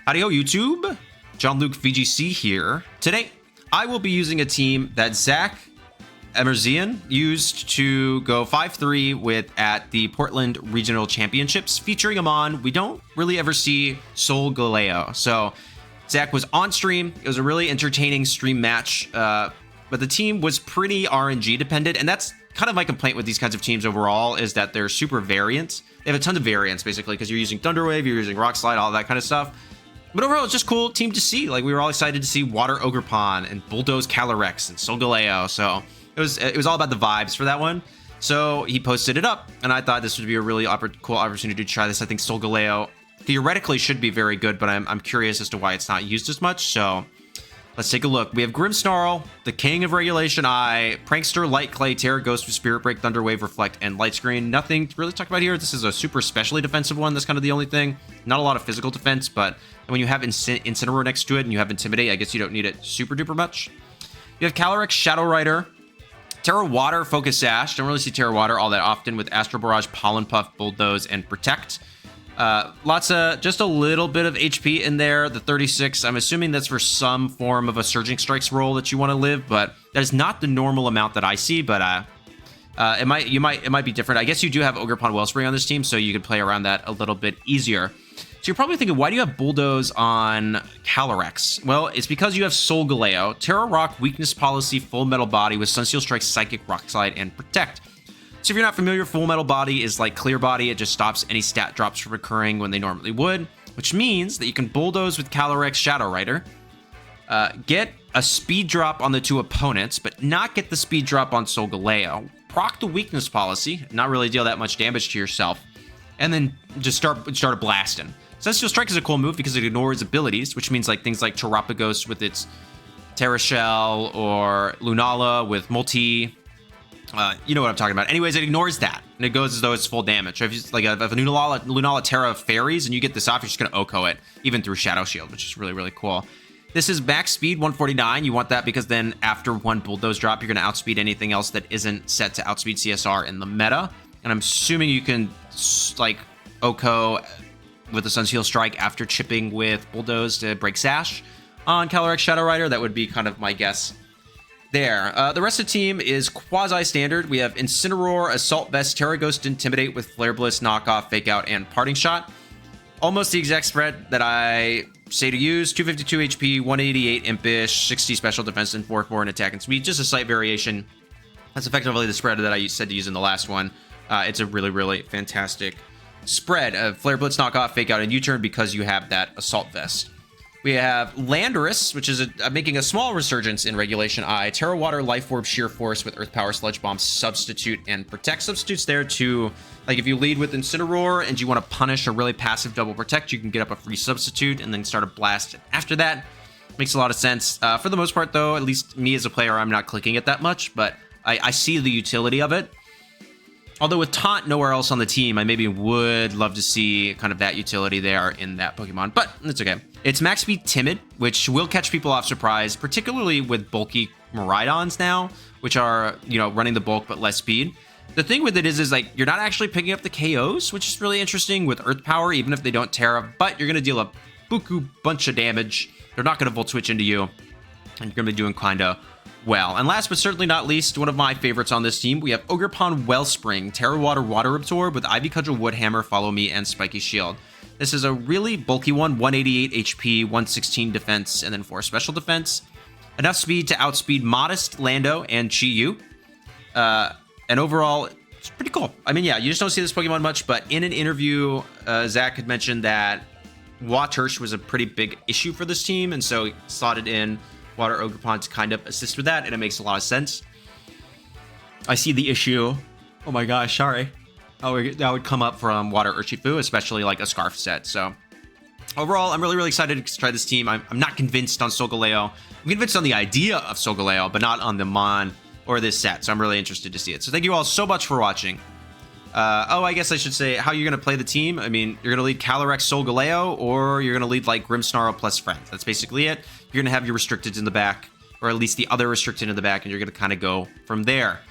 Howdy Ho YouTube, Jon-Luke VGC here. Today, I will be using a team that Zac Emerzian used to go 5-3 with at the Portland Regional Championships. Featuring him on, we don't really ever see Solgaleo. So Zac was on stream. It was a really entertaining stream match, but the team was pretty RNG dependent, and that's kind of my complaint with these kinds of teams overall, is that they're super variant. They have a ton of variance, basically, because you're using Thunderwave, you're using Rock Slide, all that kind of stuff. But overall, it's just cool team to see. Like, we were all excited to see Water Ogerpon and Bulldoze Calyrex and Solgaleo. So it was all about the vibes for that one. So he posted it up, and I thought this would be a really cool opportunity to try this. I think Solgaleo theoretically should be very good, but I'm curious as to why it's not used as much. So let's take a look. We have Grimmsnarl, the king of Regulation I, Prankster, Light Clay, Terapagos, Spirit Break, Thunder Wave, Reflect, and Light Screen. Nothing to really talk about here. This is a super specially defensive one. That's kind of the only thing. Not a lot of physical defense, but when you have Incineroar next to it and you have Intimidate, I guess you don't need it super duper much. You have Calyrex Shadow Rider, Terra Water, Focus Sash. Don't really see Terra Water all that often with Astro Barrage, Pollen Puff, Bulldoze, and Protect. Lots of, just a little bit of HP in there. The 36, I'm assuming that's for some form of a Surging Strikes roll that you want to live, but that is not the normal amount that I see, but it might be different. I guess you do have Ogerpon Wellspring on this team, so you could play around that a little bit easier. So you're probably thinking, why do you have Bulldoze on Calyrex? Well, it's because you have Solgaleo, Terra Rock, Weakness Policy, Full Metal Body with Sunsteel Strike, Psychic, Rock Slide, and Protect. So if you're not familiar, Full Metal Body is like Clear Body. It just stops any stat drops from occurring when they normally would, which means that you can Bulldoze with Calyrex Shadow Rider, get a speed drop on the two opponents, but not get the speed drop on Solgaleo, proc the Weakness Policy, not really deal that much damage to yourself, and then just start a blasting. Sunsteel Strike is a cool move because it ignores abilities, which means like things like Terapagos with its Terra Shell or Lunala with Multi. You know what I'm talking about. Anyways, it ignores that, and it goes as though it's full damage. So if you, like, if a Lunala Terra fairies and you get this off, you're just going to OHKO it, even through Shadow Shield, which is really, really cool. This is max speed, 149. You want that because then after one Bulldoze drop, you're going to outspeed anything else that isn't set to outspeed CSR in the meta. And I'm assuming you can, like, OHKO with the Sunsteel Strike after chipping with Bulldoze to break Sash on Calyrex Shadow Rider. That would be kind of my guess there. The rest of the team is quasi-standard. We have Incineroar, Assault Vest, Terra Ghost, Intimidate with Flare Bliss, Knockoff, Fake Out, and Parting Shot. Almost the exact spread that I say to use. 252 HP, 188 Impish, 60 Special Defense, and 4-4 in Attack and Speed. Just a slight variation. That's effectively the spread that I said to use in the last one. It's a really, really fantastic spread. Flare Blitz, Knockoff, Fake Out, and U-Turn because you have that Assault Vest. We have Landorus, which is making a small resurgence in Regulation I. Terra Water, Life Orb, Sheer Force with Earth Power, Sludge Bomb, Substitute, and Protect. Substitutes there to, like, if you lead with Incineroar and you want to punish a really passive double Protect, you can get up a free Substitute and then start a blast after that. Makes a lot of sense. For the most part, though, at least me as a player, I'm not clicking it that much, but I see the utility of it. Although with Taunt nowhere else on the team, I maybe would love to see kind of that utility there in that Pokemon, but it's okay. It's max speed Timid, which will catch people off surprise, particularly with bulky Miraidons now, which are, you know, running the bulk but less speed. The thing with it is like, you're not actually picking up the KOs, which is really interesting with Earth Power, even if they don't Terra, but you're going to deal a buku bunch of damage. They're not going to Volt Switch into you, and you're going to be doing kind of well. And last but certainly not least, one of my favorites on this team, we have Ogerpon Wellspring, Terra Water, Water Absorb with Ivy Cudgel, Wood Hammer, Follow Me, and Spiky Shield. This is a really bulky one, 188 HP, 116 defense, and then 4 special defense. Enough speed to outspeed Modest, Lando, and Chi-Yu. And overall, it's pretty cool. I mean, yeah, you just don't see this Pokemon much, but in an interview, Zac had mentioned that Watersh was a pretty big issue for this team, and so he slotted in Water Ogerpon to kind of assist with that, and it makes a lot of sense. I see the issue. Oh my gosh, sorry. That would come up from Water Urshifu, especially like a Scarf set. So overall, I'm really, really excited to try this team. I'm not convinced on Solgaleo. I'm convinced on the idea of Solgaleo, but not on the Mon or this set. So I'm really interested to see it. So thank you all so much for watching. I guess I should say how you're going to play the team. I mean, you're going to lead Calyrex Solgaleo, or you're going to lead like Grimmsnarl plus Friends. That's basically it. You're going to have your restricted in the back, or at least the other restricted in the back, and you're going to kind of go from there.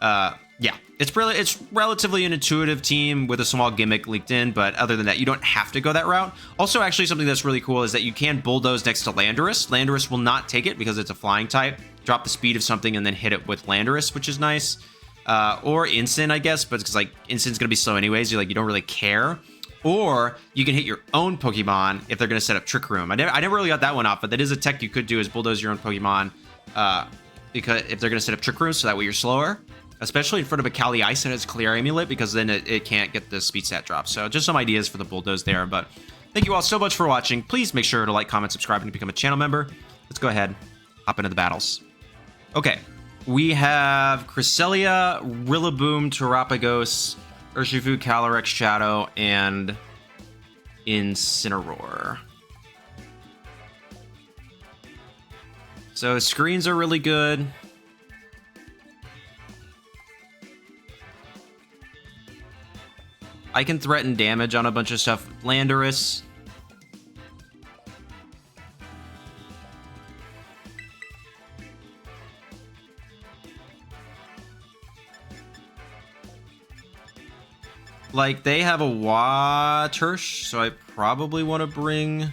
Yeah. It's relatively an intuitive team with a small gimmick leaked in, but other than that, you don't have to go that route. Also, actually, something that's really cool is that you can Bulldoze next to Landorus. Landorus will not take it because it's a flying type. Drop the speed of something and then hit it with Landorus, which is nice. Or Incin, I guess, but because like Incin's gonna be slow anyways, you don't really care. Or you can hit your own Pokemon if they're gonna set up Trick Room. I never really got that one off, but that is a tech you could do, is Bulldoze your own Pokemon, because if they're gonna set up Trick Room, so that way you're slower. Especially in front of a Cali Ice and its Clear Amulet, because then it can't get the speed stat drop. So just some ideas for the Bulldoze there. But thank you all so much for watching. Please make sure to like, comment, subscribe, and become a channel member. Let's go ahead, hop into the battles. Okay, we have Cresselia, Rillaboom, Terapagos, Urshifu, Calyrex Shadow, and Incineroar. So screens are really good. I can threaten damage on a bunch of stuff. Landorus. Like, they have a Watersh, so I probably want to bring...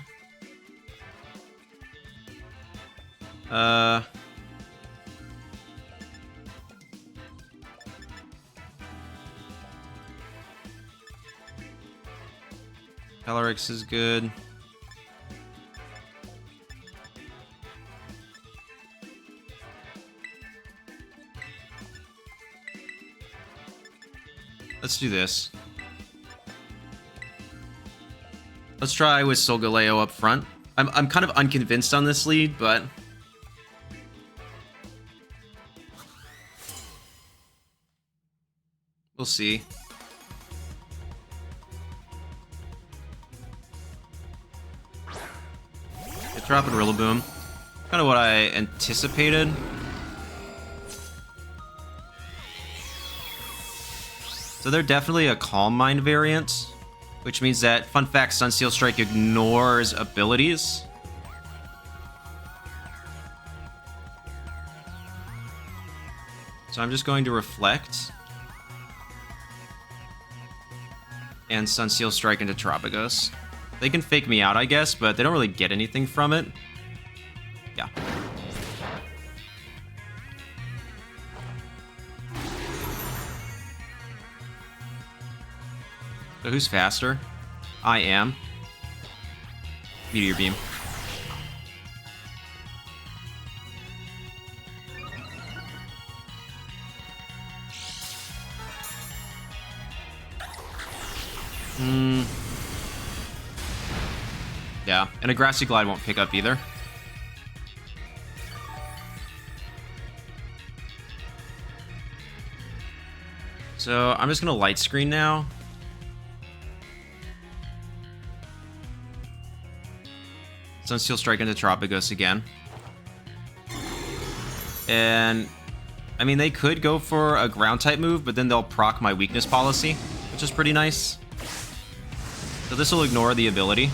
Calyrex is good. Let's do this. Let's try with Solgaleo up front. I'm kind of unconvinced on this lead, but... we'll see. Dropping Rillaboom. Kind of what I anticipated. So they're definitely a Calm Mind variant, which means that, fun fact, Sunsteel Strike ignores abilities. So I'm just going to Reflect. And Sunsteel Strike into Terapagos. They can fake me out, I guess, but they don't really get anything from it. Yeah. So who's faster? I am. Meteor Beam. Yeah, and a Grassy Glide won't pick up either. So I'm just gonna Light Screen now. Sunsteel Strike into Terapagos again. And I mean, they could go for a ground type move, but then they'll proc my weakness policy, which is pretty nice. So this will ignore the ability.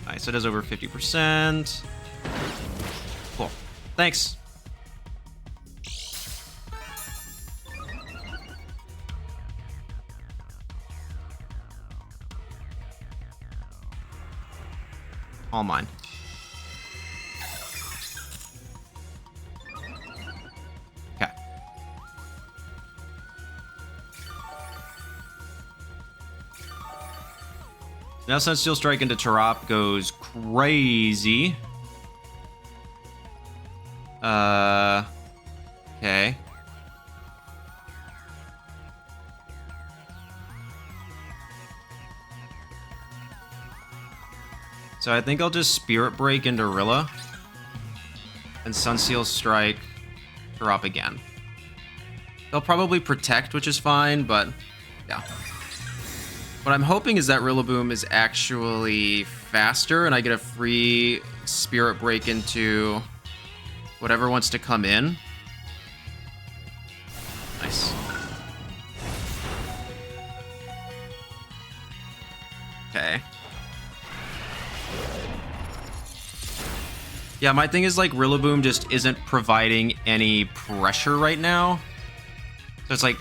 Nice, it does over 50%. Cool. Thanks. All mine. Okay. Now Sunsteel Strike into Terap goes crazy. Okay. So I think I'll just Spirit Break into Rilla. And Sunsteel Strike Terap again. They'll probably Protect, which is fine, but yeah. What I'm hoping is that Rillaboom is actually faster and I get a free Spirit Break into whatever wants to come in. Nice. Okay. Yeah, my thing is like Rillaboom just isn't providing any pressure right now. So it's like,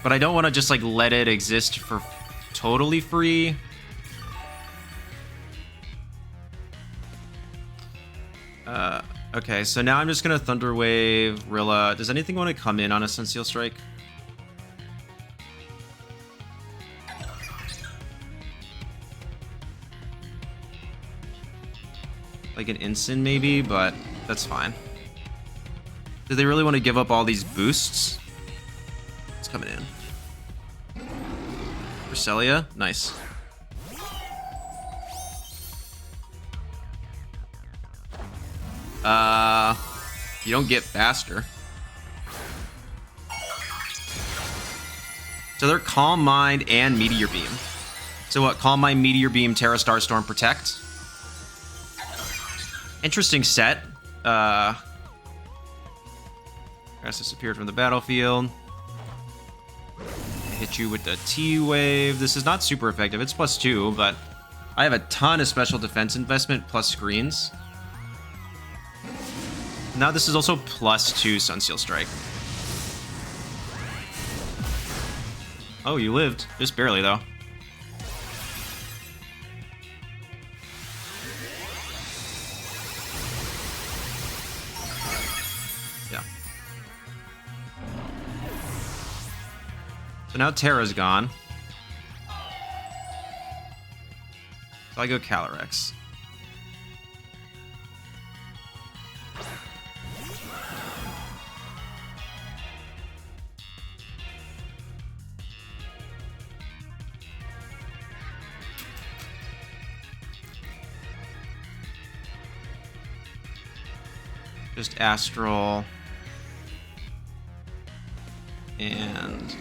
but I don't want to just like let it exist for totally free. Okay, so now I'm just gonna Thunder Wave, Rilla. Does anything want to come in on a Sunsteel Strike? Like an Incin maybe, but that's fine. Do they really want to give up all these boosts? It's coming in. Cresselia, nice. You don't get faster. So they're Calm Mind and Meteor Beam. So what? Calm Mind, Meteor Beam, Terra, Starstorm, Protect. Interesting set. Grass disappeared from the battlefield. Hit you with the T-Wave. This is not super effective. It's +2, but I have a ton of special defense investment plus screens. Now this is also +2 Sunsteel Strike. Oh, you lived. Just barely, though. Yeah. So now Terra's gone. So I go Calyrex. Just Astral and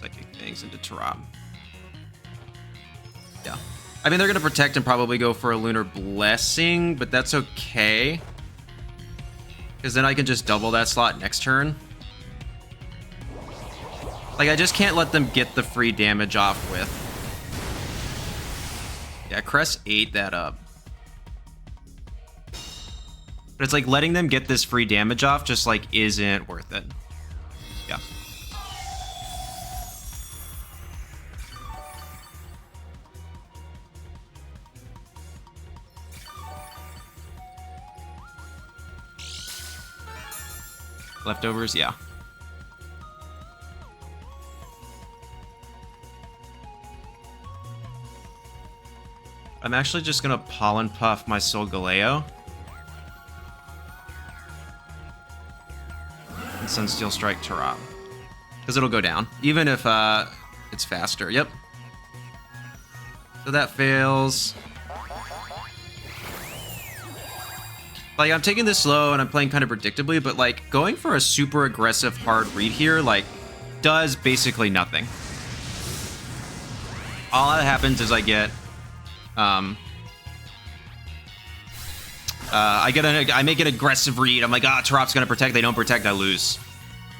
Psychic Fangs into Terab. Yeah. I mean, they're going to protect and probably go for a Lunar Blessing, but that's okay. Because then I can just double that slot next turn. Like, I just can't let them get the free damage off with. Yeah, Crest ate that up. But it's like letting them get this free damage off just like isn't worth it. Yeah. Leftovers, yeah. I'm actually just gonna Pollen Puff my Solgaleo. And Sunsteel Strike Terab. Because it'll go down. Even if it's faster. Yep. So that fails. Like, I'm taking this slow and I'm playing kind of predictably, but like going for a super aggressive hard read here, like, does basically nothing. All that happens is I get I make an aggressive read. I'm like, Terap's gonna protect. They don't protect, I lose.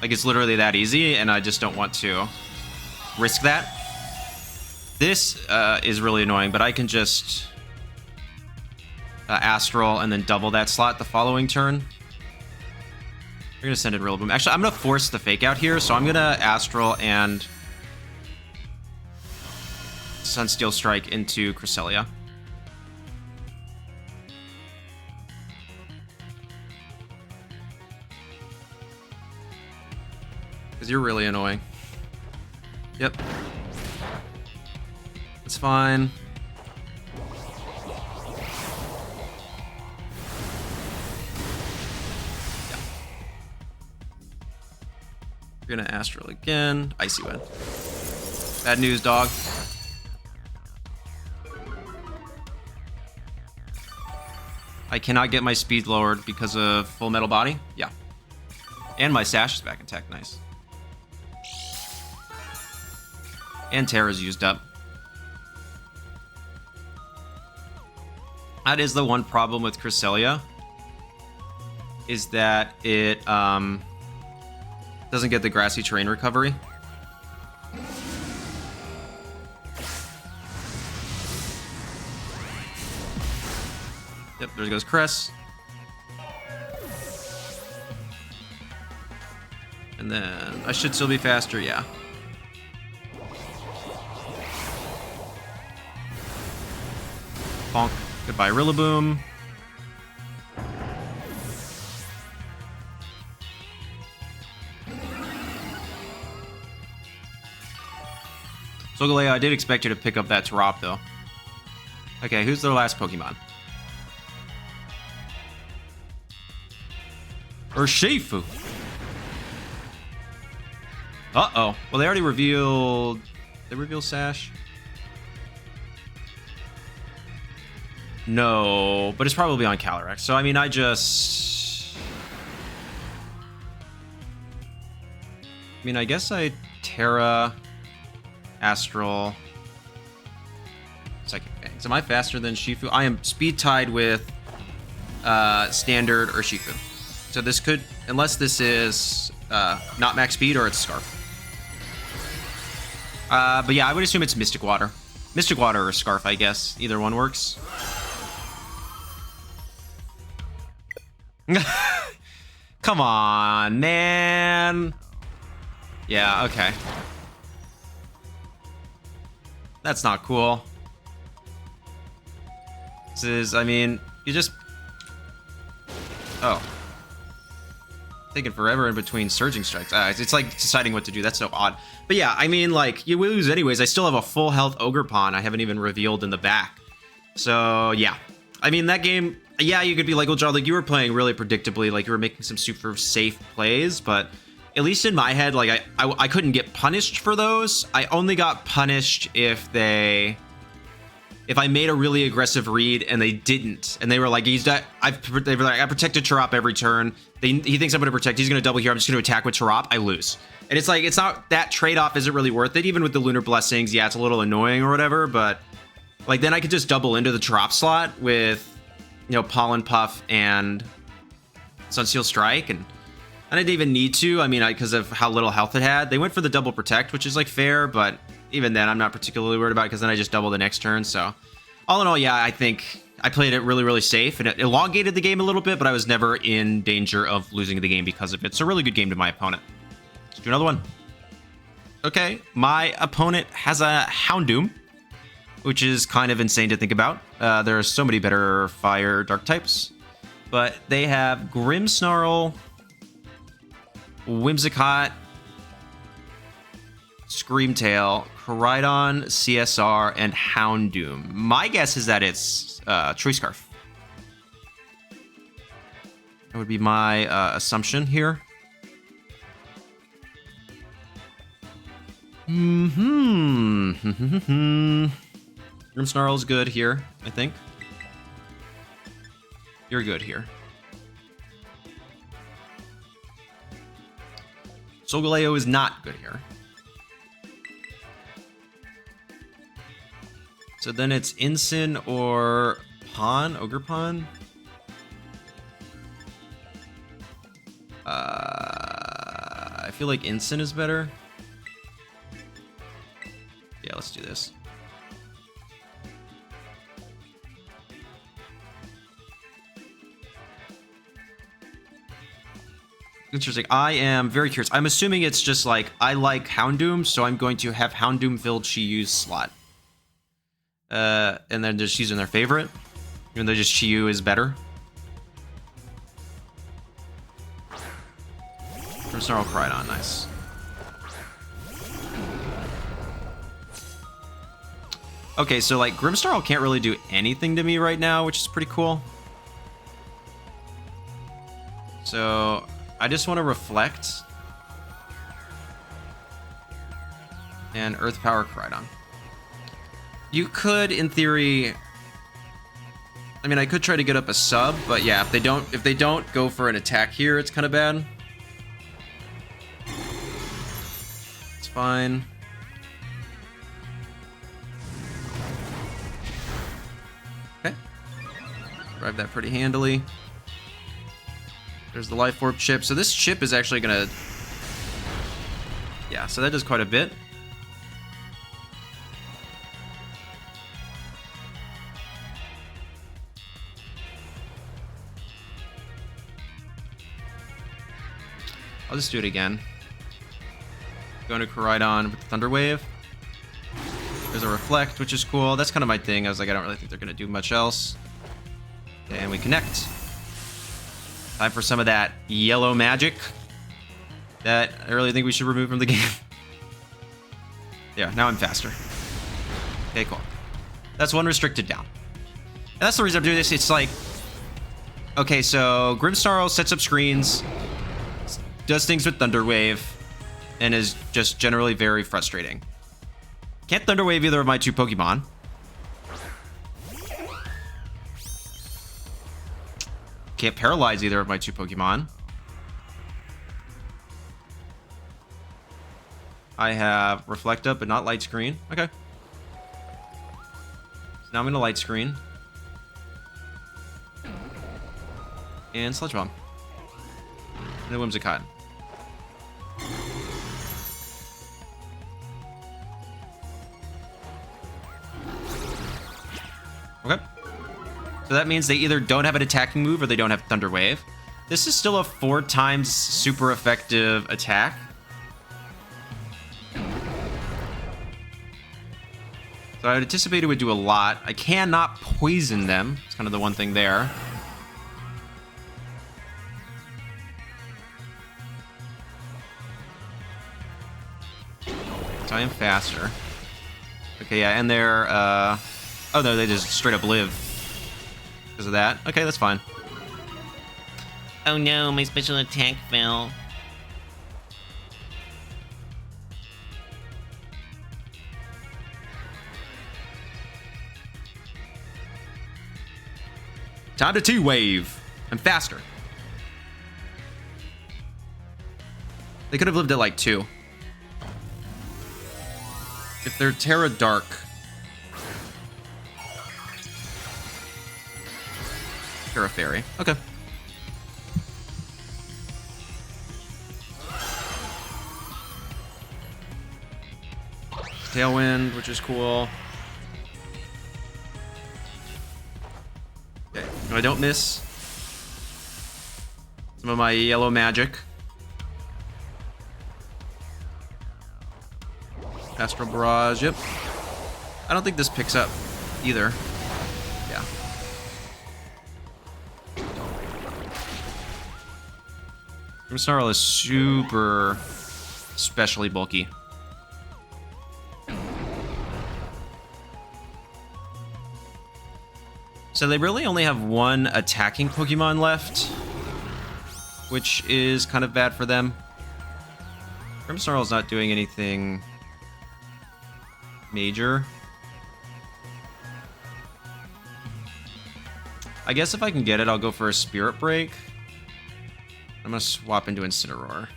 Like, it's literally that easy, and I just don't want to risk that. This is really annoying, but I can just Astral and then double that slot the following turn. We're gonna send in Rillaboom. Actually, I'm gonna force the fake out here, so I'm gonna Astral and Sunsteel Strike into Cresselia. Because you're really annoying. Yep. It's fine. Yeah. You're gonna Astral again. Icy Wind. Bad news, dog. I cannot get my speed lowered because of Full Metal Body. Yeah. And my Sash is back in tech. Nice. And Terra's used up. That is the one problem with Cresselia. Is that it doesn't get the grassy terrain recovery. Yep, there goes Cress. And then I should still be faster, yeah. Bonk. Goodbye, Rillaboom. Solgaleo, I did expect you to pick up that Tarop, though. Okay, who's their last Pokemon? Urshifu. Uh-oh. Well, they already revealed... Did they reveal Sash? No, but it's probably on Calyrex. So, I mean, I guess I Terra, Astral, Psychic Fangs. Am I faster than Shifu? I am speed tied with Standard or Shifu. So this could, unless this is not max speed or it's Scarf. But yeah, I would assume it's Mystic Water. Mystic Water or Scarf, I guess. Either one works. Come on, man. Yeah, okay. That's not cool. This is, I mean, you just... Oh. Taking forever in between Surging Strikes. It's like deciding what to do. That's so odd. But yeah, I mean, like, you lose anyways. I still have a full health Ogerpon I haven't even revealed in the back. So, yeah. I mean, that game... Yeah, you could be like, well, John, like, you were playing really predictably. Like, you were making some super safe plays. But at least in my head, like, I couldn't get punished for those. I only got punished if I made a really aggressive read and they didn't, and they were like, I protected Tarop every turn. He thinks I'm going to protect. He's going to double here. I'm just going to attack with Tarop. I lose. And it's like, it's not, that trade-off isn't really worth it. Even with the Lunar Blessings, yeah, it's a little annoying or whatever, but like, then I could just double into the Tarop slot with, you know, Pollen Puff and Sunsteel Strike, and I didn't even need to. I mean, because of how little health it had. They went for the double protect, which is like fair, but even then, I'm not particularly worried about it because then I just double the next turn. So, all in all, yeah, I think I played it really, really safe, and it elongated the game a little bit, but I was never in danger of losing the game because of it. So, a really good game to my opponent. Let's do another one. Okay, my opponent has a Houndoom, which is kind of insane to think about. There are so many better fire dark types, but they have Grimmsnarl, Whimsicott, Screamtail, Koraidon, CSR, and Houndoom. My guess is that it's Choice Scarf. That would be my assumption here. Grimmsnarl's good here, I think. You're good here. Solgaleo is not good here. So then it's Incin or Pon, Ogerpon. I feel like Incin is better. Yeah, let's do this. Interesting. I am very curious. I'm assuming it's just like, I like Houndoom, so I'm going to have Houndoom filled Chi-Yu's slot. And then just using their favorite, even though just Chi-Yu is better. Grimmsnarl, Koraidon, nice. Okay, so like Grimmsnarl can't really do anything to me right now, which is pretty cool. So I just want to reflect and Earth Power Koraidon. You could, in theory, I mean, I could try to get up a sub, but yeah, if they don't go for an attack here, it's kind of bad. It's fine. Okay. Drive that pretty handily. There's the Life Orb chip. So this chip is actually gonna... Yeah, so that does quite a bit. I'll just do it again. Going to Koraidon with the Thunder Wave. There's a Reflect, which is cool. That's kind of my thing. I was like, I don't really think they're going to do much else. And we connect. Time for some of that yellow magic that I really think we should remove from the game. Yeah, now I'm faster. Okay, cool. That's one restricted down. And that's the reason I'm doing this. It's like, okay, so Grimmsnarl sets up screens, does things with Thunder Wave, and is just generally very frustrating. Can't Thunder Wave either of my two Pokemon. Can't paralyze either of my two Pokemon. I have Reflect Up, but not Light Screen. Okay. So now I'm going to Light Screen. And Sludge Bomb. And the Whimsicott. Okay. So that means they either don't have an attacking move or they don't have Thunder Wave. This is still a 4 times super effective attack. So I would anticipate it would do a lot. I cannot poison them. It's kind of the one thing there. So I am faster. Okay, yeah, and they're, oh no, they just straight up live. Because of that. Okay, that's fine. Oh no, my special attack fell. Time to T-Wave. I'm faster. They could have lived at like 2. If they're Terra Dark. Terra Fairy. Okay. Tailwind, which is cool. Okay, no, I don't miss some of my yellow magic. Astral Barrage, yep. I don't think this picks up either. Yeah. Grimmsnarl is super specially bulky. So they really only have one attacking Pokemon left, which is kind of bad for them. Grimmsnarl's not doing anything major. I guess if I can get it, I'll go for a Spirit Break. I'm gonna swap into Incineroar.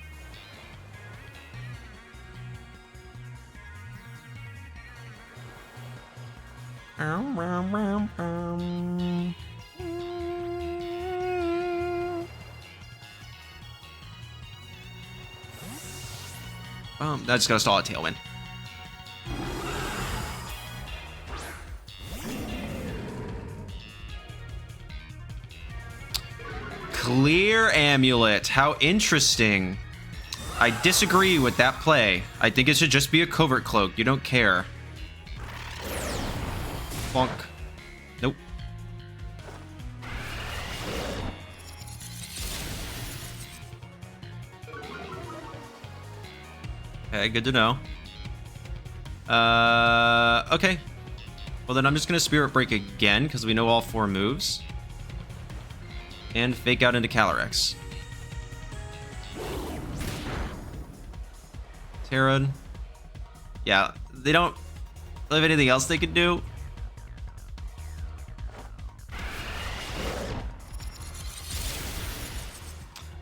That's gonna stall a Tailwind. Clear Amulet. How interesting. I disagree with that play. I think it should just be a Covert Cloak. You don't care. Bonk. Nope. Okay, good to know. Okay. Well, then I'm just gonna Spirit Break again, because we know all 4 moves. And Fake Out into Calyrex. Terran. Yeah, they don't have anything else they could do.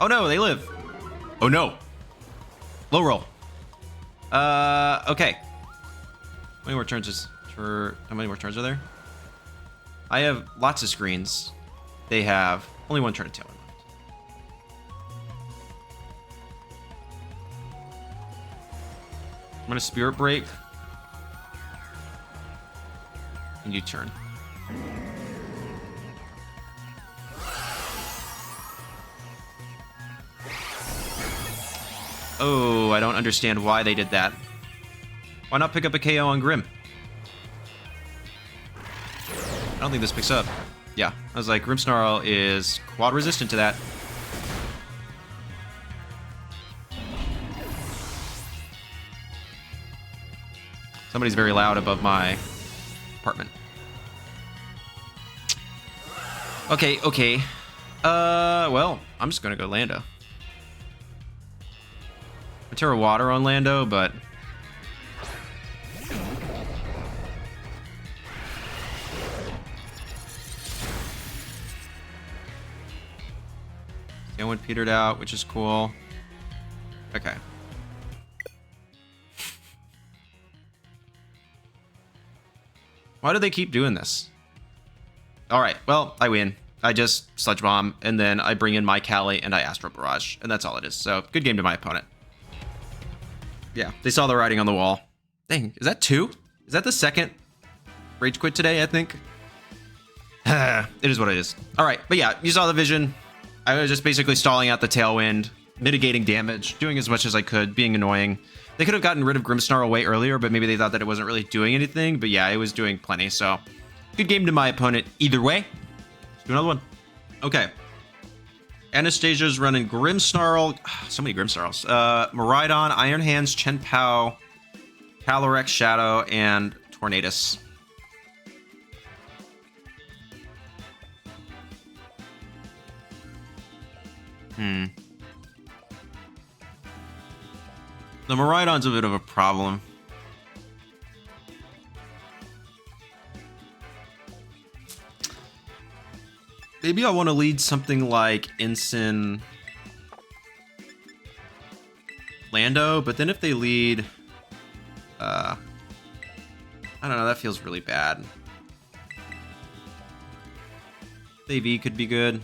Oh no, they live. Oh no. Low roll. Okay. How many more turns how many more turns are there? I have lots of screens. They have only 1 turn of Tailwind left. I'm gonna Spirit Break. And you turn. Oh, I don't understand why they did that. Why not pick up a KO on Grim? I don't think this picks up. Yeah, I was like, Grimmsnarl is quad resistant to that. Somebody's very loud above my apartment. Okay, okay. Well, I'm just gonna go Lando. Terra Water on Lando, but... Tailwind petered out, which is cool. Okay. Why do they keep doing this? Alright, well, I win. I just Sludge Bomb, and then I bring in my Cali, and I Astral Barrage, and that's all it is. So, good game to my opponent. Yeah, they saw the writing on the wall. Dang, is that 2? Is that the second Rage Quit today, I think? It is what it is. Alright, but yeah, you saw the vision. I was just basically stalling out the Tailwind, mitigating damage, doing as much as I could, being annoying. They could have gotten rid of Grimmsnarl way earlier, but maybe they thought that it wasn't really doing anything. But yeah, it was doing plenty, so... Good game to my opponent either way. Let's do another one. Okay. Anastasia's running Grimmsnarl. So many Grimmsnarls. Miraidon, Iron Hands, Chenpao, Calyrex Shadow, and Tornadus. The Miraidon's a bit of a problem. Maybe I want to lead something like Ensign Lando, but then if they lead... I don't know, that feels really bad. AV could be good.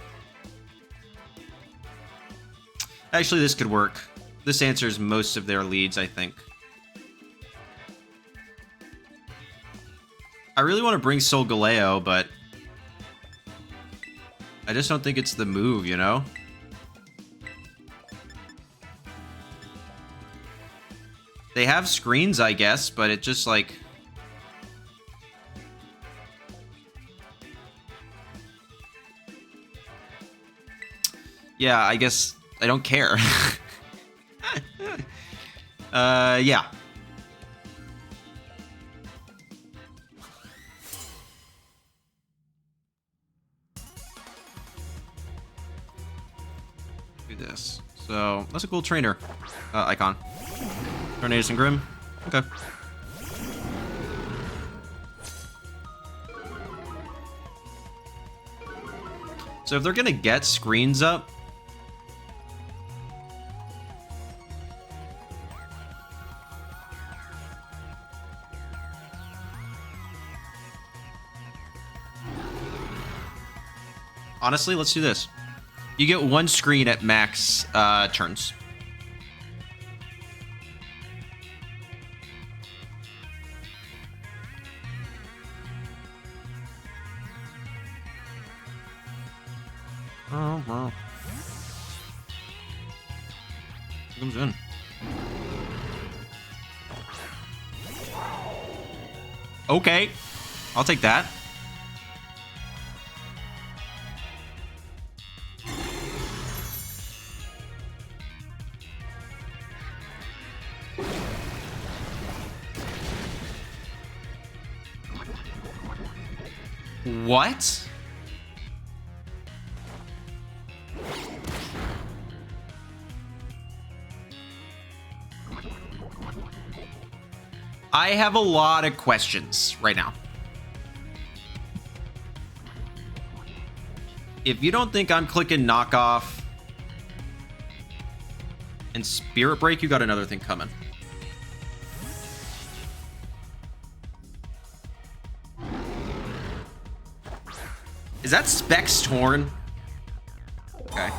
Actually, this could work. This answers most of their leads, I think. I really want to bring Solgaleo, but... I just don't think it's the move, you know? They have screens, I guess, but it just, like... Yeah, I guess I don't care. Yeah. Do this. So, that's a cool trainer icon. Tornadus and Grim. Okay. So if they're gonna get screens up, honestly, let's do this. You get one screen at max turns. Oh, wow. Comes in. Okay. I'll take that. What? I have a lot of questions right now. If you don't think I'm clicking knockoff and Spirit Break, you got another thing coming. Is that Specs Torn? Okay.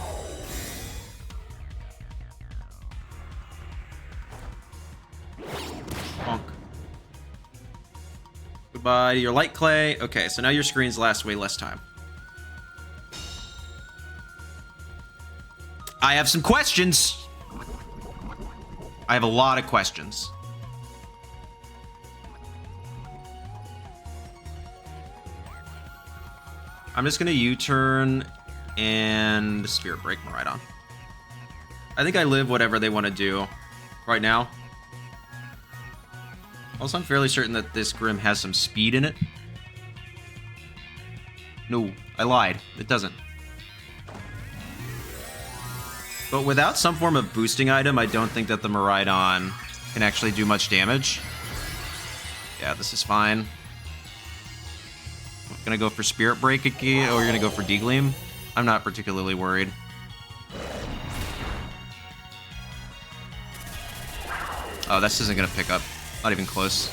Bonk. Goodbye to your Light Clay. Okay, so now your screens last way less time. I have some questions. I have a lot of questions. I'm just gonna U-turn and Spirit Break Miraidon. I think I live whatever they want to do right now. Also, I'm fairly certain that this Grim has some speed in it. No, I lied. It doesn't. But without some form of boosting item, I don't think that the Miraidon can actually do much damage. Yeah, this is fine. I'm gonna go for Spirit Break again, or you're gonna go for D-Gleam? I'm not particularly worried. Oh, this isn't gonna pick up. Not even close.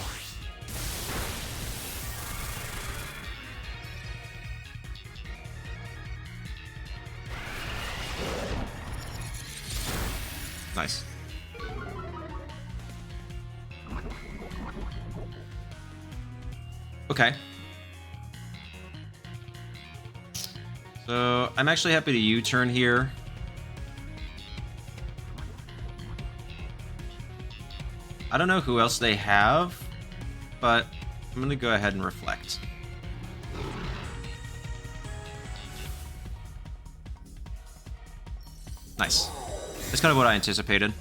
Nice. Okay. So, I'm actually happy to U-turn here. I don't know who else they have, but I'm going to go ahead and reflect. Nice. That's kind of what I anticipated.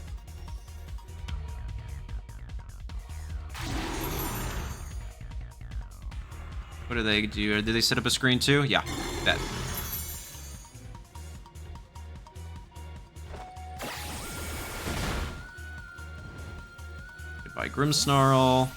What do they do? Did they set up a screen too? Yeah, bet. Goodbye, Grimmsnarl.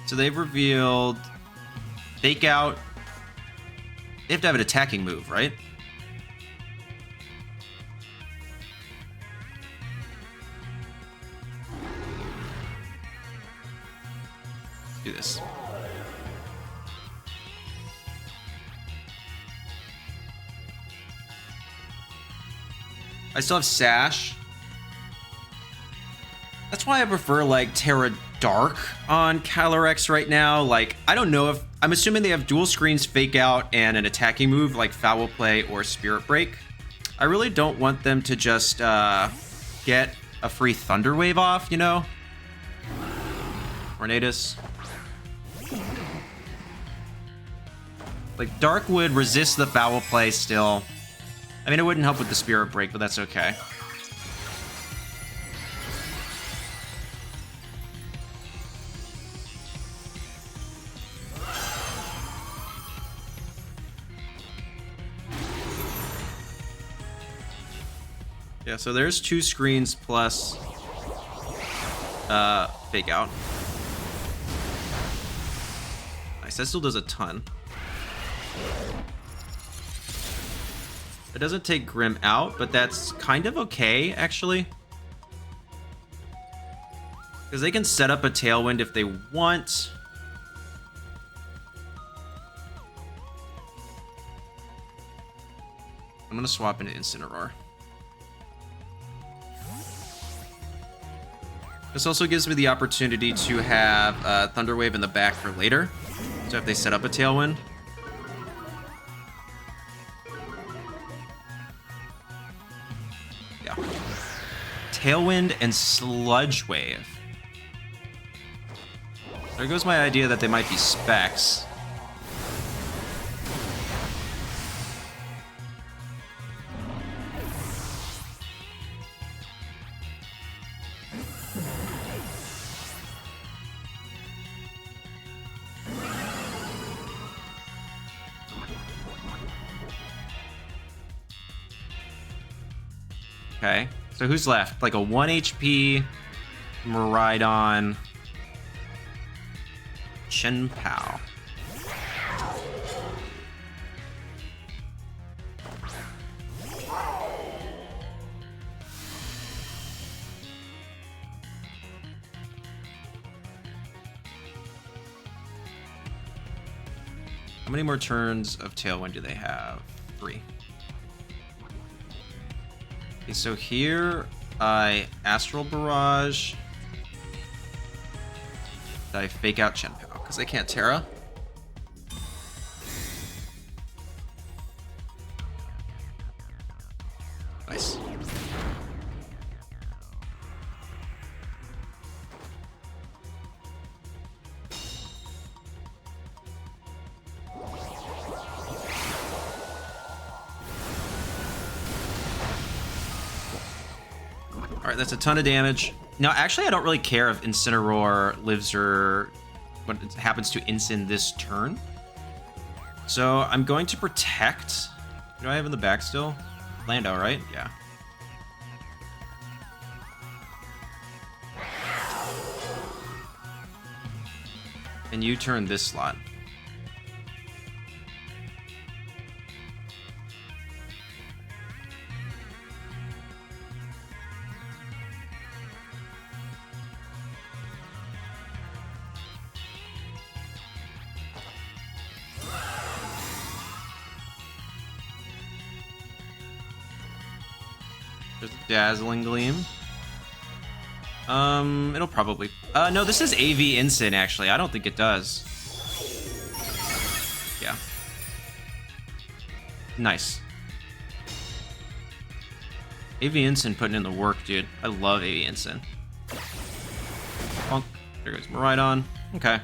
So they've revealed Fake Out. They have to have an attacking move, right? Let's do this. I still have Sash. That's why I prefer, like, Terra Dark on Calyrex right now. Like, I don't know if... I'm assuming they have dual screens, Fake Out, and an attacking move like Foul Play or Spirit Break. I really don't want them to just get a free Thunder Wave off, you know? Tornadus. Like, Dark would resist the Foul Play still. I mean, it wouldn't help with the Spirit Break, but that's okay. Yeah, so there's 2 screens plus Fake Out. Nice, that still does a ton. It doesn't take Grim out, but that's kind of okay, actually. Because they can set up a Tailwind if they want. I'm going to swap into Incineroar. This also gives me the opportunity to have Thunder Wave in the back for later. So if they set up a Tailwind. Yeah. Tailwind and Sludge Wave. There goes my idea that they might be specs. Okay, so who's left? Like a 1 HP Miraidon Shenpao. How many more turns of Tailwind do they have? 3. Okay, so here I Astral Barrage. I fake out Chenpao because I can't Terra. Nice. Alright, that's a ton of damage. Now, actually, I don't really care if Incineroar lives or what happens to Incin this turn. So I'm going to protect. What do I have in the back still? Lando, right? Yeah. And you turn this slot. There's a Dazzling Gleam. It'll probably... no, this is AV Incin, actually. I don't think it does. Yeah. Nice. AV Incin putting in the work, dude. I love AV Incin. Bonk. There goes Miraidon. Okay.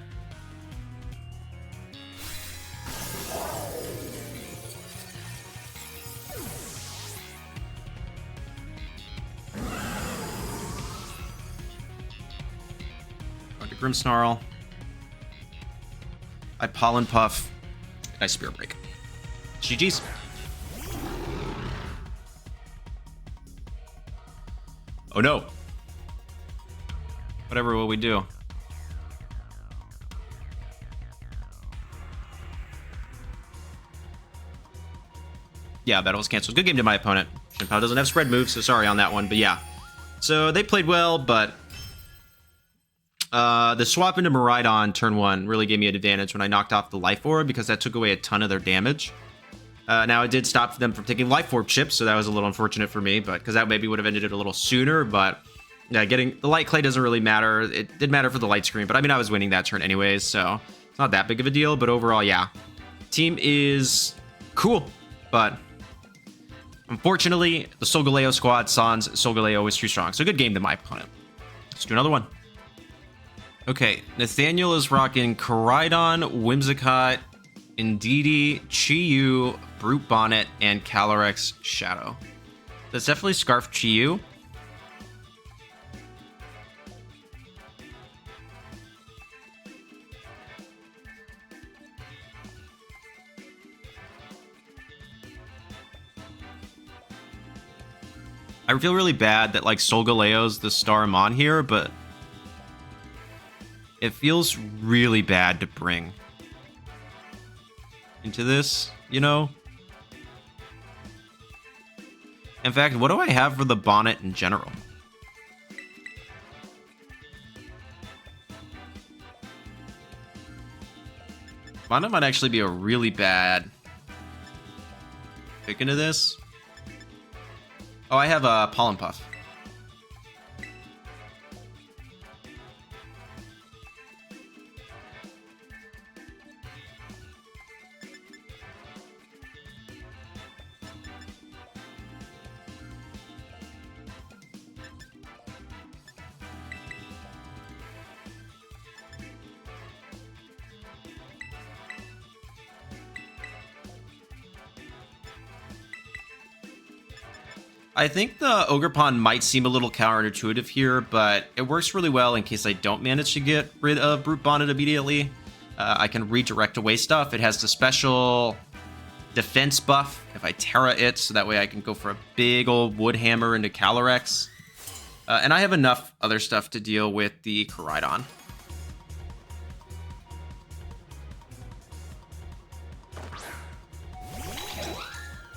Grimmsnarl. I Pollen Puff. And I Spear Break. GG's. Oh no. Whatever will we do? Yeah, battle was canceled. Good game to my opponent. Shinpao doesn't have spread moves, so sorry on that one. But yeah. So they played well, but the swap into Miraidon turn 1 really gave me an advantage when I knocked off the Life Orb because that took away a ton of their damage. Now, it did stop them from taking Life Orb chips, so that was a little unfortunate for me, but because that maybe would have ended it a little sooner, but yeah, getting the Light Clay doesn't really matter. It did matter for the Light Screen, but I mean, I was winning that turn anyways, so it's not that big of a deal, but overall, yeah. Team is cool, but unfortunately, the Solgaleo squad, Sans Solgaleo was too strong, so good game to my opponent. Let's do another one. Okay, Nathaniel is rocking Koraidon, Whimsicott, Indeedee, Chi-Yu, Brute Bonnet, and Calyrex Shadow. That's definitely Scarf Chi-Yu. I feel really bad that like Solgaleo's the star I'm on here, but it feels really bad to bring into this, you know? In fact, what do I have for the bonnet in general? Bonnet might actually be a really bad pick into this. Oh, I have a Pollen Puff. I think the Ogerpon might seem a little counterintuitive here, but it works really well in case I don't manage to get rid of Brute Bonnet immediately. I can redirect away stuff. It has the special defense buff if I Terra it, so that way I can go for a big old Wood Hammer into Calyrex. And I have enough other stuff to deal with the Koraidon.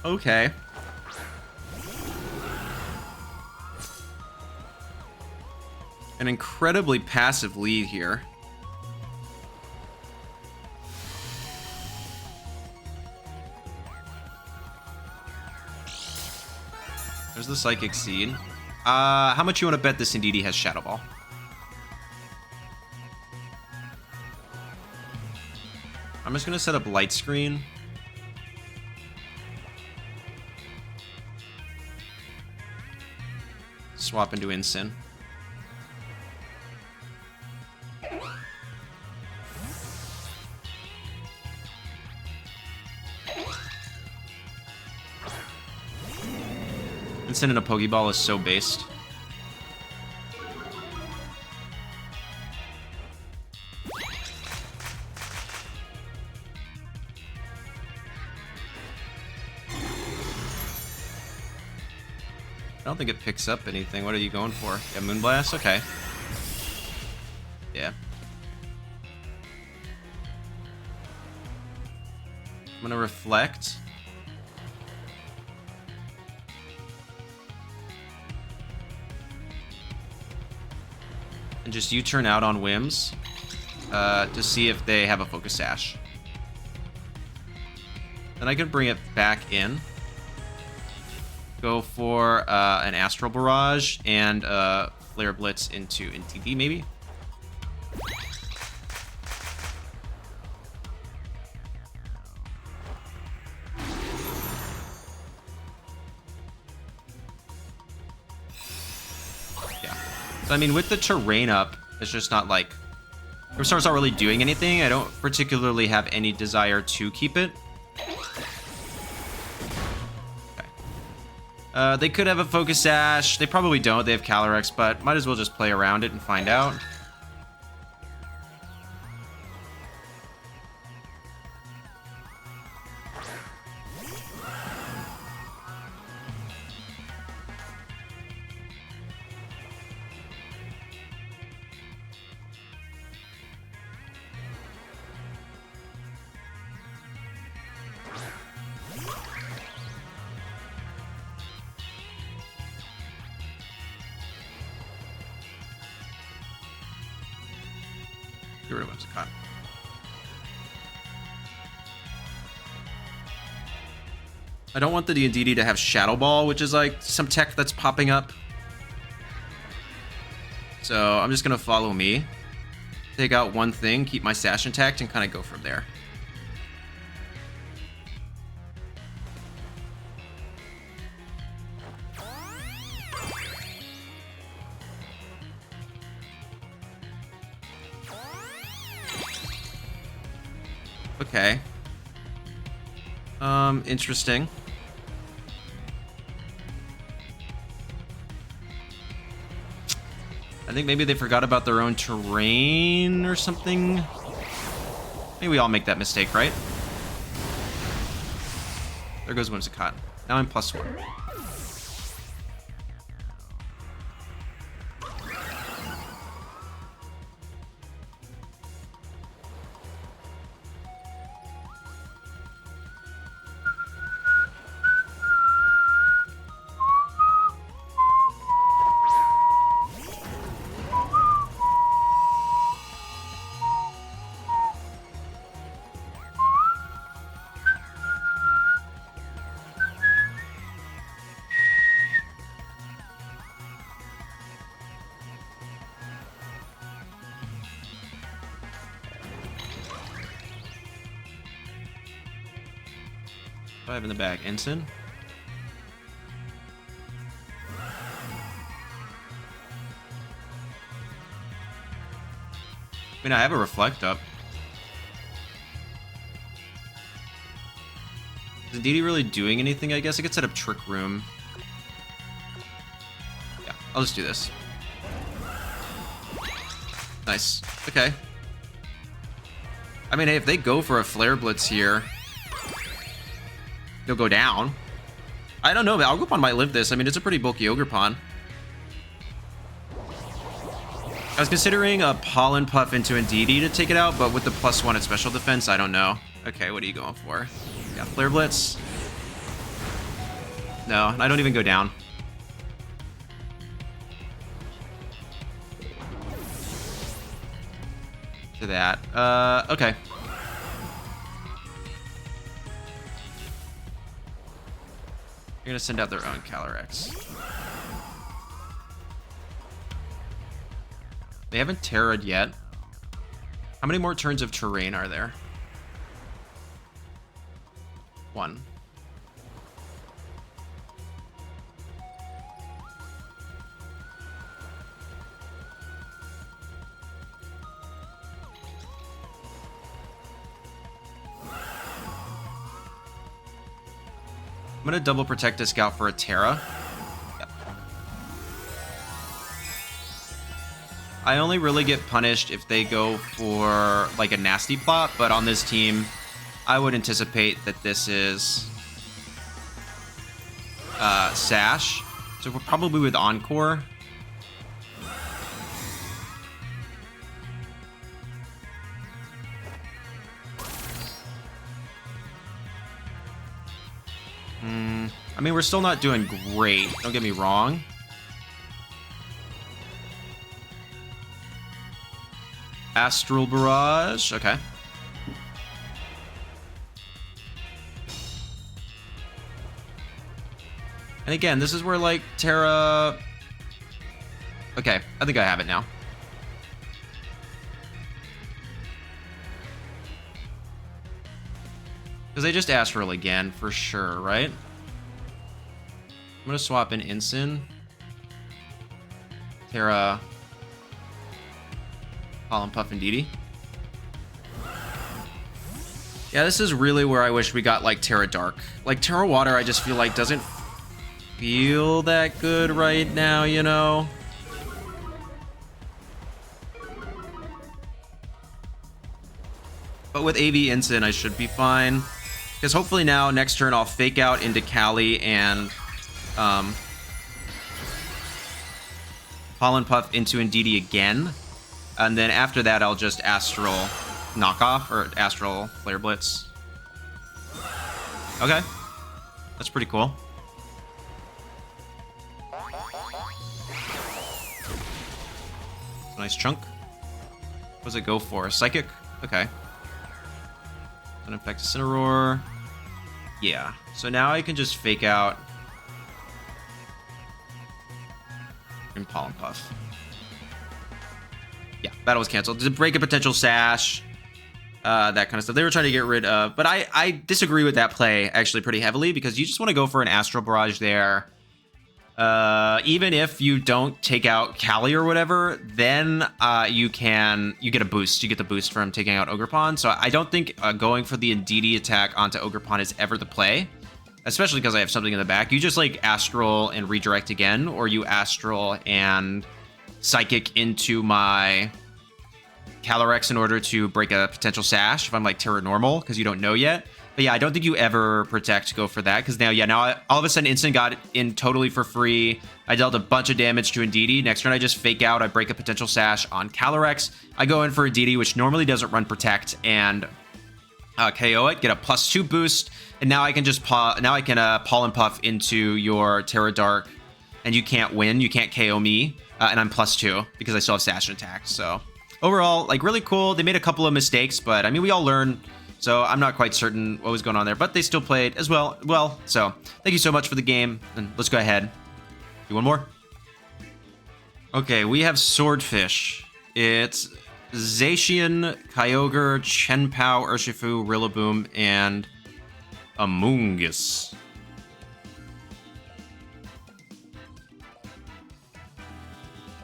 Okay. An incredibly passive lead here. There's the Psychic Seed. How much you want to bet this Indeedee has Shadow Ball? I'm just going to set up Light Screen. Swap into Incin. Incin in a Pokeball is so based. I don't think it picks up anything. What are you going for? Yeah, Moonblast? Okay. Yeah. I'm gonna Reflect. And just U-turn out on whims to see if they have a Focus Sash. Then I can bring it back in. Go for an Astral Barrage and Flare Blitz into Indeedee, maybe? Yeah. So, I mean, with the terrain up, it's just not like... Superstar's not really doing anything. I don't particularly have any desire to keep it. They could have a Focus Sash. They probably don't. They have Calyrex, but might as well just play around it and find out. Get rid of Whimsicott. I don't want the Indeedee to have Shadow Ball, which is like some tech that's popping up. So I'm just going to follow me. Take out one thing, keep my Sash intact, and kind of go from there. Okay. Interesting. I think maybe they forgot about their own terrain or something. Maybe we all make that mistake, right? There goes Whimsicott. Now I'm +1. Five in the back. Ensign. I mean, I have a Reflect up. Is Indeedee really doing anything? I guess I could set up Trick Room. Yeah, I'll just do this. Nice. Okay. I mean, hey, if they go for a Flare Blitz here, he'll go down. I don't know, but Algopon might live this. I mean, it's a pretty bulky Ogerpon. I was considering a Pollen Puff into Indeedee to take it out, but with the +1 at special defense, I don't know. Okay, what are you going for? Got Flare Blitz. No, I don't even go down. To that. Okay. They're gonna send out their own Calyrex. They haven't terra'd yet. How many more turns of terrain are there? 1. I'm gonna double protect this scout for a Terra. Yep. I only really get punished if they go for like a nasty plot, but on this team, I would anticipate that this is Sash. So we're probably with Encore. I mean, we're still not doing great. Don't get me wrong. Astral Barrage. Okay. And again, this is where, like, Terra... Okay, I think I have it now. Because they just Astral again, for sure, right? I'm going to swap in Incin. Terra... Pollen Puff and Didi. Yeah, this is really where I wish we got, like, Terra Dark. Like, Terra Water, I just feel like doesn't feel that good right now, you know? But with AV Incin, I should be fine. Because hopefully now, next turn, I'll Fake Out into Cali and Pollen Puff into Indeedee again. And then after that, I'll just Astral Knockoff, or Astral Flare Blitz. Okay. That's pretty cool. Nice chunk. What does it go for? Psychic? Okay. An Effect Incineroar. Yeah. So now I can just Fake Out and Pollen Puff. Yeah, battle was canceled. To break a potential Sash, that kind of stuff. They were trying to get rid of, but I disagree with that play actually pretty heavily, because you just want to go for an Astral Barrage there. Even if you don't take out Cali or whatever, then you get a boost. You get the boost from taking out Ogerpon. So I don't think going for the Indeedee attack onto Ogerpon is ever the play, especially because I have something in the back. You just like Astral and redirect again, or you Astral and Psychic into my Calyrex in order to break a potential Sash if I'm like Terra Normal, because you don't know yet. But yeah, I don't think you ever protect go for that, because now all of a sudden Instant got in totally for free. I dealt a bunch of damage to Indeedee. Next turn I just Fake Out, I break a potential Sash on Calyrex. I go in for Indeedee, which normally doesn't run Protect, and KO it, get a +2 boost, and now I can just Pollen Puff into your Terra Dark, and you can't win, you can't KO me. And I'm +2 because I still have Sash and Attack. So overall, like, really cool. They made a couple of mistakes, but I mean, we all learn. So I'm not quite certain what was going on there, but they still played as well. So thank you so much for the game. And let's go ahead. Do one more. Okay, we have Swordfish. It's Zacian, Kyogre, Chenpao, Urshifu, Rillaboom, and Amoonguss.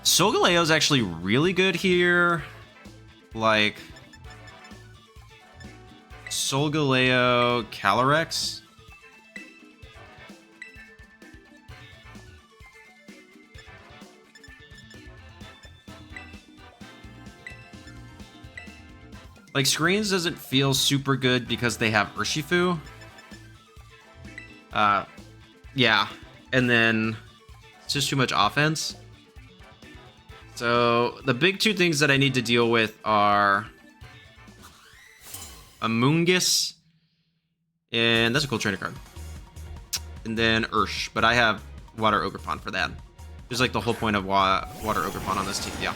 Solgaleo is actually really good here. Like, Solgaleo, Calyrex. Like, Screens doesn't feel super good because they have Urshifu. Yeah. And then it's just too much offense. So the big two things that I need to deal with are Amoonguss, and that's a cool trainer card, and then Ursh, but I have Water Ogerpon for that. There's like the whole point of Water Ogerpon on this team, yeah.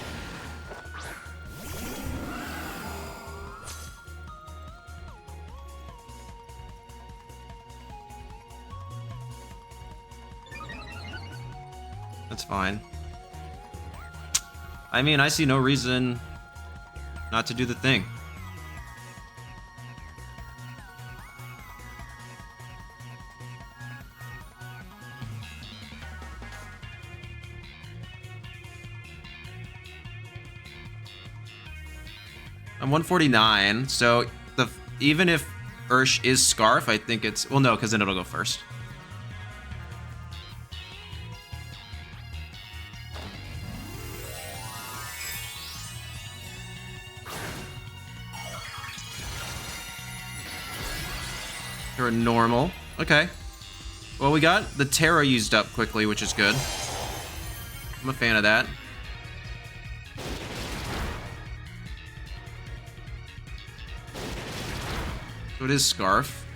That's fine. I mean, I see no reason not to do the thing. I'm 149, so even if Ursh is Scarf, I think it's... Well, no, because then it'll go first. You're a normal. Okay. Well, we got the Terra used up quickly, which is good. I'm a fan of that. So it is Scarf.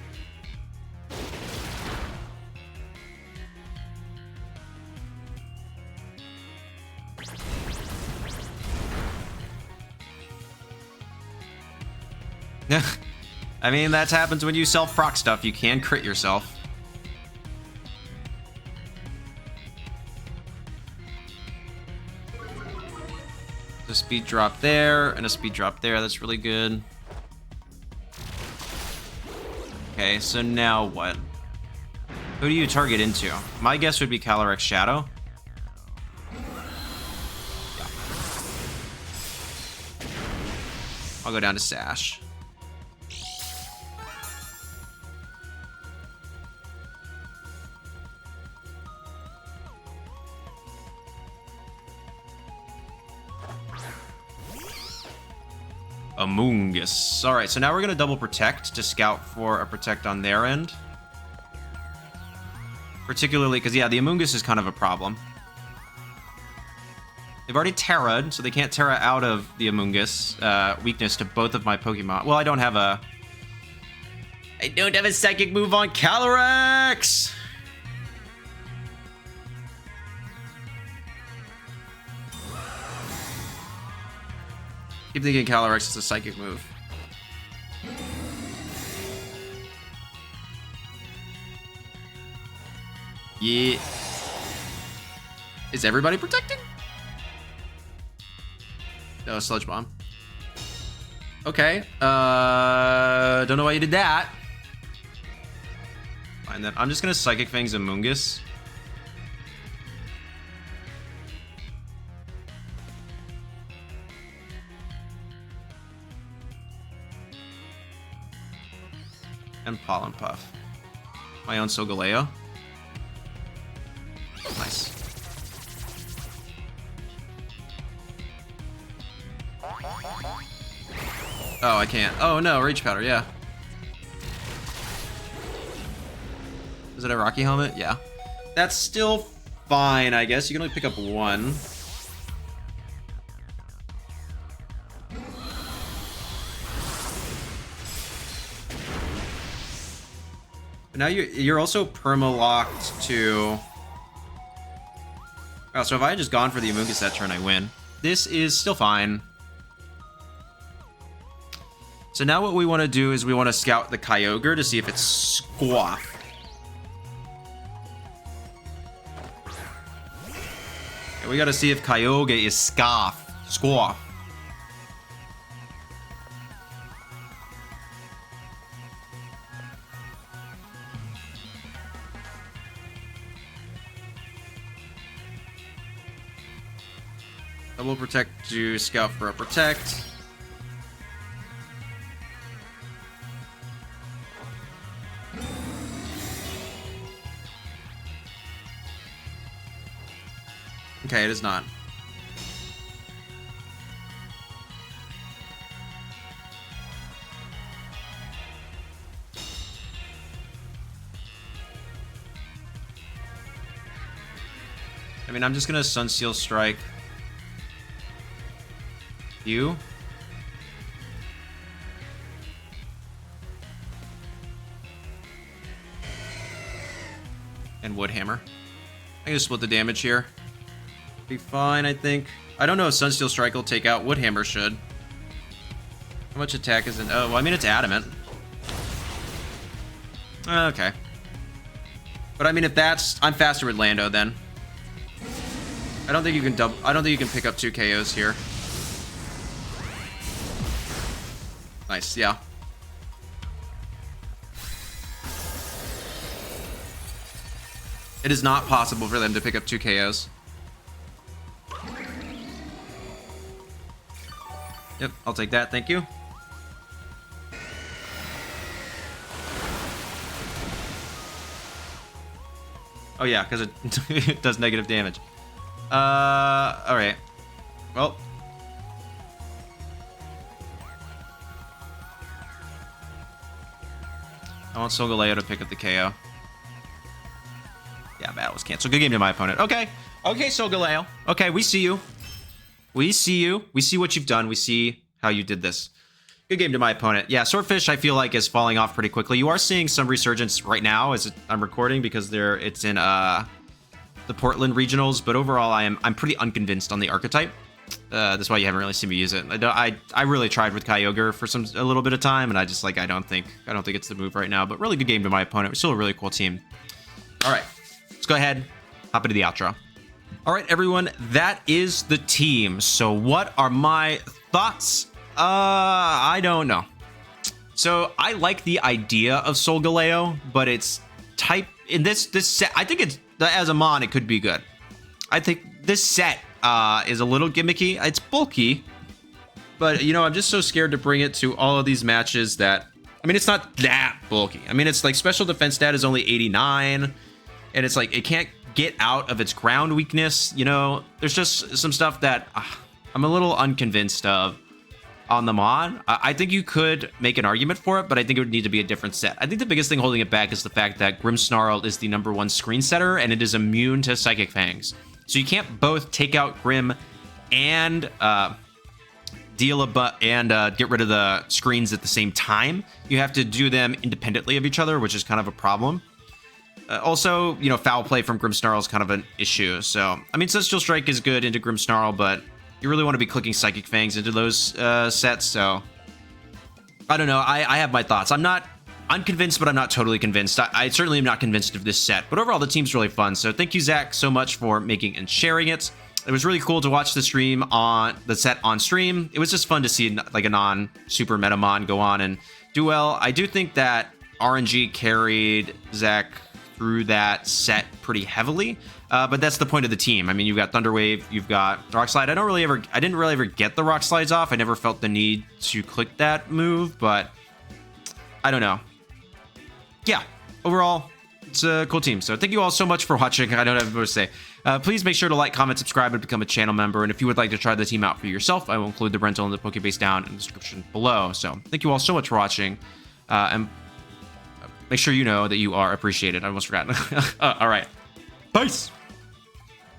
Yeah. I mean, that happens when you self-proc stuff. You can crit yourself. A speed drop there and a speed drop there. That's really good. Okay, so now what? Who do you target into? My guess would be Calyrex Shadow. I'll go down to Sash. Amoonguss. Alright, so now we're going to double protect to scout for a protect on their end. Particularly because, yeah, the Amoonguss is kind of a problem. They've already Terra'd, so they can't Terra out of the Amoonguss. Weakness to both of my Pokemon. Well, I don't have a psychic move on Calyrex! Keep thinking Calyrex is a psychic move. Yeah. Is everybody protecting? No, Sludge Bomb. Okay. Don't know why you did that. Fine then. I'm just gonna Psychic Fangs Amoonguss. And Pollen Puff. My own Solgaleo. Nice. Oh, I can't. Oh no, Rage Powder, yeah. Is it a Rocky Helmet? Yeah. That's still fine, I guess. You can only pick up one. But now you're also perma-locked to... Oh, so if I had just gone for the Amoonguss that turn, I win. This is still fine. So now what we want to do is we want to scout the Kyogre to see if it's Squaff. Okay, we got to see if Kyogre is Squaff. Double protect to scout for a protect. Okay, it is not. I mean, I'm just gonna Sunsteel Strike you. And Woodhammer. I can just split the damage here. Be fine, I think. I don't know if Sunsteel Strike will take out. Woodhammer should. How much attack is it? Oh, well, I mean, it's adamant. Okay. But I mean, if that's... I'm faster with Lando, then. I don't think you can I don't think you can pick up 2 KOs here. Nice, yeah. It is not possible for them to pick up 2 KOs. Yep, I'll take that, thank you. Oh yeah, because it does negative damage. Alright. Well. I want Solgaleo to pick up the KO. Yeah, battle was canceled. Good game to my opponent. Okay. Okay, Solgaleo. Okay, we see you. We see you. We see what you've done. We see how you did this. Good game to my opponent. Yeah, Swordfish, I feel like, is falling off pretty quickly. You are seeing some resurgence right now as I'm recording because it's in the Portland regionals, but overall I'm pretty unconvinced on the archetype. That's why you haven't really seen me use it. I really tried with Kyogre for a little bit of time, and I just like I don't think it's the move right now. But really good game to my opponent. We're still a really cool team. All right, let's go ahead, hop into the outro. All right, everyone, that is the team. So what are my thoughts? I don't know. So I like the idea of Solgaleo, but it's type in this set. I think it's as a mon, it could be good. I think this set is a little gimmicky. It's bulky, but you know, I'm just so scared to bring it to all of these matches that, I mean, it's not that bulky. I mean, it's like special defense stat is only 89, and it's like it can't get out of its ground weakness. You know, there's just some stuff that I'm a little unconvinced of on the mod. I think you could make an argument for it, but I think it would need to be a different set. I think the biggest thing holding it back is the fact that Grimmsnarl is the #1 screen setter, and it is immune to Psychic Fangs. So you can't both take out Grimm and get rid of the screens at the same time. You have to do them independently of each other, which is kind of a problem. Also, you know, foul play from Grimmsnarl is kind of an issue. So, I mean, Sunsteel Strike is good into Grimmsnarl, but you really want to be clicking Psychic Fangs into those sets. So, I don't know. I have my thoughts. I'm not unconvinced, but I'm not totally convinced. I certainly am not convinced of this set. But overall, the team's really fun. So, thank you, Zac, so much for making and sharing it. It was really cool to watch the stream on the set on stream. It was just fun to see like a non-super metamon go on and do well. I do think that RNG carried Zac through that set pretty heavily, but that's the point of the team. I mean, you've got Thunderwave, you've got Rock Slide. I didn't really ever get the Rock Slides off. I never felt the need to click that move, but I don't know. Yeah, overall, it's a cool team. So thank you all so much for watching. I don't have more to say. Please make sure to like, comment, subscribe, and become a channel member. And if you would like to try the team out for yourself, I will include the rental and the Pokebase down in the description below. So thank you all so much for watching, and make sure you know that you are appreciated. I almost forgot. All right. Peace.